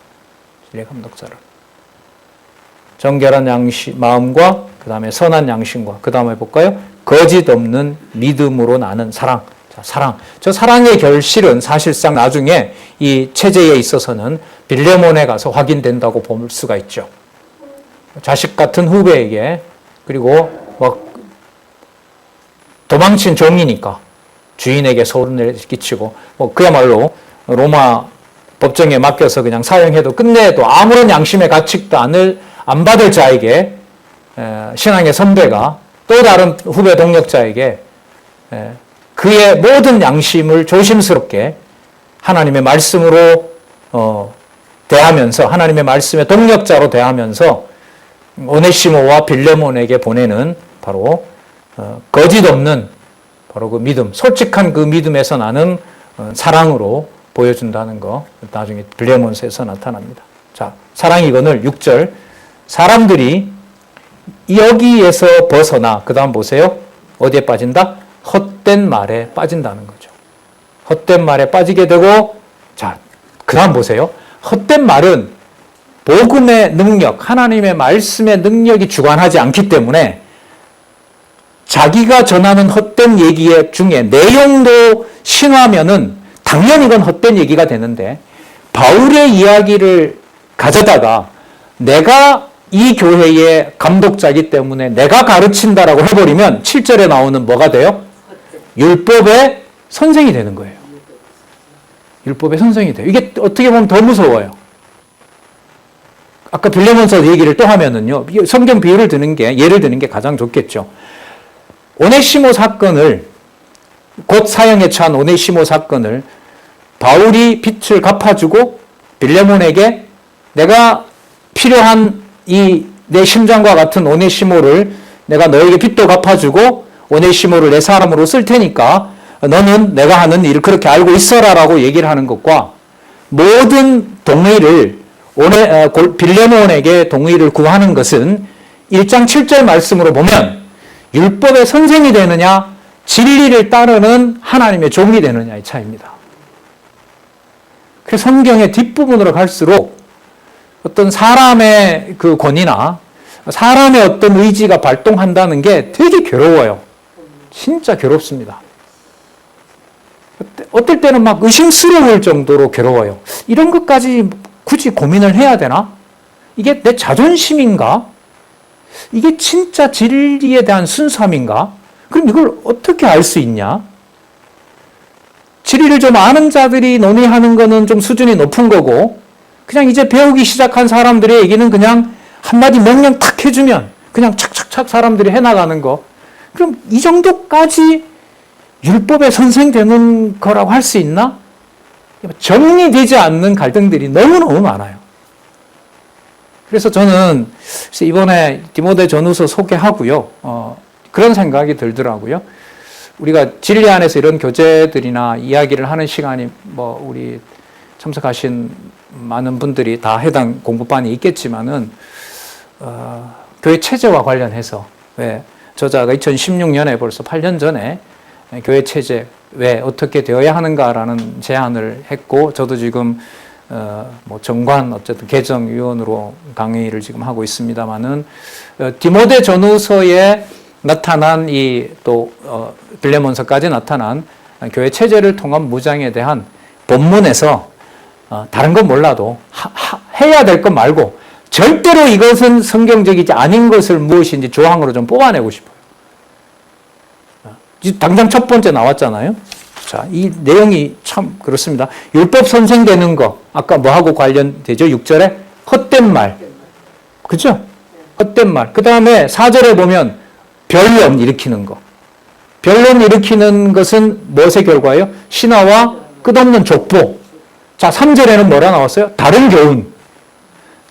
A: 진리의 감독자를. 정결한 양심, 마음과 그 다음에 선한 양심과 그 다음에 볼까요? 거짓 없는 믿음으로 나는 사랑. 자, 사랑. 저 사랑의 결실은 사실상 나중에 이 체제에 있어서는 빌레몬에 가서 확인된다고 볼 수가 있죠. 자식 같은 후배에게 그리고 도망친 종이니까 주인에게 소름을 끼치고 그야말로 로마 법정에 맡겨서 그냥 사형해도 끝내도 아무런 양심의 가책도 안 받을 자에게 신앙의 선배가 또 다른 후배 동력자에게 그의 모든 양심을 조심스럽게 하나님의 말씀으로 대하면서 하나님의 말씀의 동력자로 대하면서 오네시모와 빌레몬에게 보내는 바로 거짓 없는 바로 그 믿음, 솔직한 그 믿음에서 나는 사랑으로 보여준다는 거 나중에 빌레몬서에서 나타납니다. 자, 사랑이건을 6절 사람들이 여기에서 벗어나 그 다음 보세요. 어디에 빠진다? 헛된 말에 빠진다는 거죠. 헛된 말에 빠지게 되고 자, 그 다음 보세요. 헛된 말은 복음의 능력, 하나님의 말씀의 능력이 주관하지 않기 때문에 자기가 전하는 헛된 얘기 중에 내용도 신화면은 당연히 이건 헛된 얘기가 되는데 바울의 이야기를 가져다가 내가 이 교회의 감독자이기 때문에 내가 가르친다라고 해버리면 7절에 나오는 뭐가 돼요? 율법의 선생이 되는 거예요. 율법의 선생이 돼요. 이게 어떻게 보면 더 무서워요. 아까 빌레몬서 얘기를 또 하면은요, 성경 비유를 예를 드는 게 가장 좋겠죠. 오네시모 사건을, 곧 사형에 처한 오네시모 사건을 바울이 빚을 갚아주고 빌레몬에게 내가 필요한 내 심장과 같은 오네시모를 내가 너에게 빚도 갚아주고 오네시모를 내 사람으로 쓸 테니까 너는 내가 하는 일을 그렇게 알고 있어라라고 얘기를 하는 것과 모든 동의를 빌레몬에게 동의를 구하는 것은 1장 7절 말씀으로 보면 율법의 선생이 되느냐 진리를 따르는 하나님의 종이 되느냐의 차이입니다. 그래서 성경의 뒷부분으로 갈수록 어떤 사람의 그 권위나 사람의 어떤 의지가 발동한다는 게 되게 괴로워요. 진짜 괴롭습니다. 어떨 때는 막 의심스러울 정도로 괴로워요. 이런 것까지 굳이 고민을 해야 되나? 이게 내 자존심인가? 이게 진짜 진리에 대한 순수함인가? 그럼 이걸 어떻게 알 수 있냐? 진리를 좀 아는 자들이 논의하는 거는 좀 수준이 높은 거고 그냥 이제 배우기 시작한 사람들의 얘기는 그냥 한마디 명령 탁 해주면 그냥 착착착 사람들이 해나가는 거. 그럼 이 정도까지 율법의 선생되는 거라고 할 수 있나? 정리되지 않는 갈등들이 너무너무 많아요. 그래서 저는 이번에 디모데 전후서 소개하고요. 그런 생각이 들더라고요. 우리가 진리 안에서 이런 교재들이나 이야기를 하는 시간이 우리 참석하신 많은 분들이 다 해당 공부반이 있겠지만은 교회 체제와 관련해서 왜 저자가 2016년에 벌써 8년 전에 교회 체제 왜 어떻게 되어야 하는가라는 제안을 했고 저도 지금 정관 어쨌든 개정위원으로 강의를 지금 하고 있습니다만은 디모데 전후서에 나타난 이 또 빌레몬서까지 나타난 교회 체제를 통한 무장에 대한 본문에서 다른 건 몰라도 해야 될 것 말고 절대로 이것은 성경적이지 아닌 것을 무엇인지 조항으로 좀 뽑아내고 싶어요. 당장 첫 번째 나왔잖아요. 자, 이 내용이 참 그렇습니다. 율법 선생되는 거 아까 뭐하고 관련되죠? 6절에 헛된 말. 그죠? 헛된 말. 그 다음에 4절에 보면 변론 일으키는 거. 변론 일으키는 것은 무엇의 결과예요? 신화와 끝없는 족보. 자, 3절에는 뭐라 나왔어요? 다른 교훈.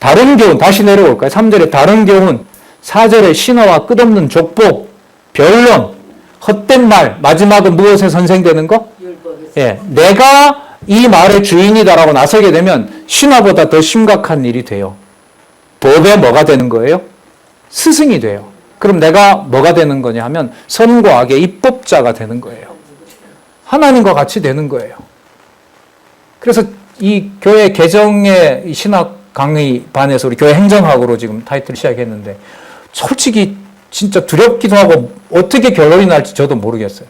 A: 다른 교훈. 다시 내려올까요? 3절에 다른 교훈. 4절에 신화와 끝없는 족보. 변론. 헛된 말. 마지막은 무엇에 선생되는 거? 예, 내가 이 말의 주인이다라고 나서게 되면 신화보다 더 심각한 일이 돼요. 법에 뭐가 되는 거예요? 스승이 돼요. 그럼 내가 뭐가 되는 거냐 하면 선과 악의 입법자가 되는 거예요. 하나님과 같이 되는 거예요. 그래서 이 교회 개정의 신학 강의 반에서 우리 교회 행정학으로 지금 타이틀을 시작했는데 솔직히 진짜 두렵기도 하고 어떻게 결론이 날지 저도 모르겠어요.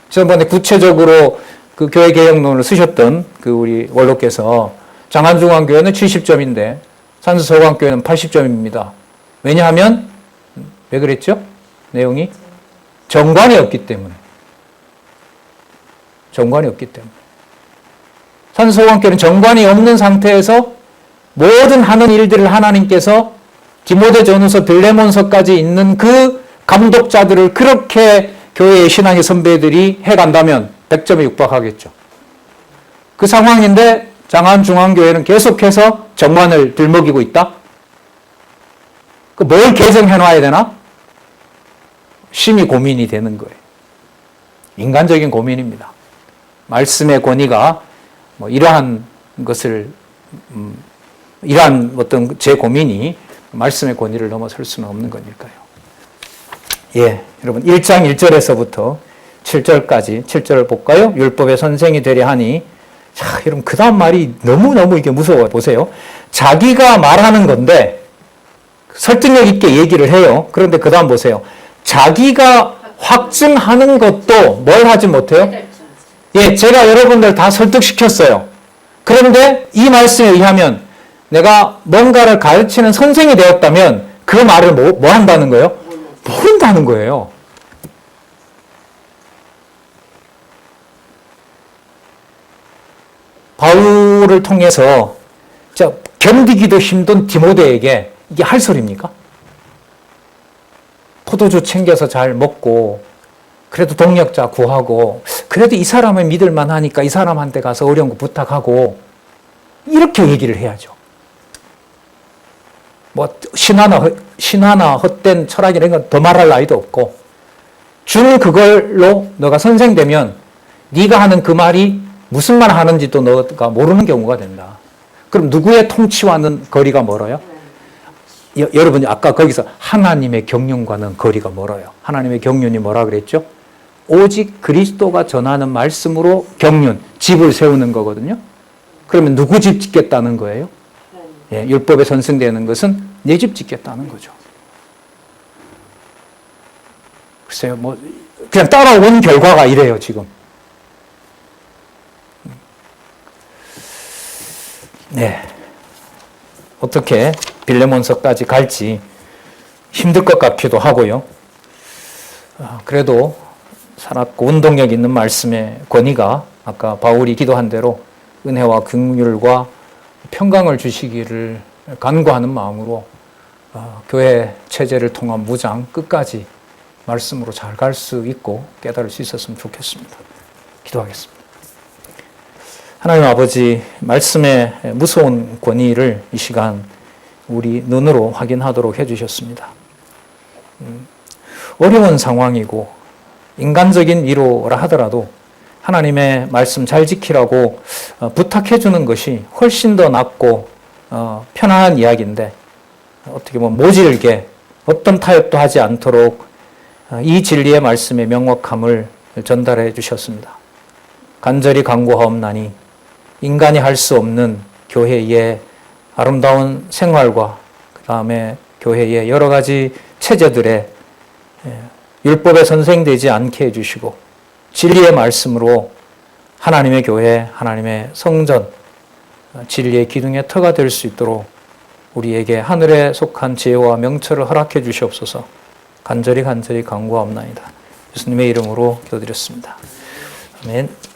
A: 지난번에 구체적으로 그 교회 개혁론을 쓰셨던 그 우리 원로께서 장안중앙교회는 70점인데 산수서강교회는 80점입니다. 왜냐하면 왜 그랬죠? 내용이 정관이 없기 때문에. 정관이 없기 때문에. 산수서강교회는 정관이 없는 상태에서 모든 하는 일들을 하나님께서 디모데 전후서 빌레몬서까지 있는 그 감독자들을 그렇게 교회의 신앙의 선배들이 해간다면 100점에 육박하겠죠. 그 상황인데 장안중앙교회는 계속해서 정관을 들먹이고 있다? 뭘 개정해놔야 되나? 심히 고민이 되는 거예요. 인간적인 고민입니다. 말씀의 권위가 이러한 것을 이러한 어떤 제 고민이 말씀의 권위를 넘어설 수는 없는 거니까요. 예, 여러분 1장 1절에서부터 7절까지 7절을 볼까요? 율법의 선생이 되려 하니 자, 여러분 그 다음 말이 너무너무 이게 무서워요. 보세요. 자기가 말하는 건데 설득력 있게 얘기를 해요. 그런데 그 다음 보세요. 자기가 확증하는 것도 뭘 하지 못해요? 예, 제가 여러분들 다 설득시켰어요. 그런데 이 말씀에 의하면 내가 뭔가를 가르치는 선생이 되었다면 그 말을 뭐 한다는 거예요? 모른다는 거예요. 바울을 통해서 견디기도 힘든 디모데에게 이게 할 소리입니까? 포도주 챙겨서 잘 먹고 그래도 동력자 구하고 그래도 이 사람을 믿을만 하니까 이 사람한테 가서 어려운 거 부탁하고 이렇게 얘기를 해야죠. 신화나 헛된 철학 이런 건 더 말할 나위도 없고 준 그걸로 너가 선생 되면 네가 하는 그 말이 무슨 말 하는지도 너가 모르는 경우가 된다. 그럼 누구의 통치와는 거리가 멀어요? 여러분 아까 거기서 하나님의 경륜과는 거리가 멀어요. 하나님의 경륜이 뭐라 그랬죠? 오직 그리스도가 전하는 말씀으로 경륜, 집을 세우는 거거든요. 그러면 누구 집 짓겠다는 거예요? 예, 율법에 선생되는 것은 내 집 짓겠다는 거죠. 글쎄요, 그냥 따라온 결과가 이래요, 지금. 네. 어떻게 빌레몬서까지 갈지 힘들 것 같기도 하고요. 그래도 살았고 운동력 있는 말씀의 권위가 아까 바울이 기도한 대로 은혜와 긍휼과 평강을 주시기를 간구하는 마음으로 교회 체제를 통한 무장 끝까지 말씀으로 잘 갈 수 있고 깨달을 수 있었으면 좋겠습니다. 기도하겠습니다. 하나님 아버지, 말씀의 무서운 권위를 이 시간 우리 눈으로 확인하도록 해주셨습니다. 어려운 상황이고 인간적인 위로라 하더라도 하나님의 말씀 잘 지키라고 부탁해 주는 것이 훨씬 더 낫고 편안한 이야기인데, 어떻게 보면 모질게 어떤 타협도 하지 않도록 이 진리의 말씀의 명확함을 전달해 주셨습니다. 간절히 간구하옵나니 인간이 할 수 없는 교회의 아름다운 생활과 그 다음에 교회의 여러 가지 체제들의 율법에 선생되지 않게 해주시고 진리의 말씀으로 하나님의 교회, 하나님의 성전, 진리의 기둥의 터가 될 수 있도록 우리에게 하늘에 속한 지혜와 명철을 허락해 주시옵소서. 간절히 간구하옵나이다. 예수님의 이름으로 기도드렸습니다. 아멘.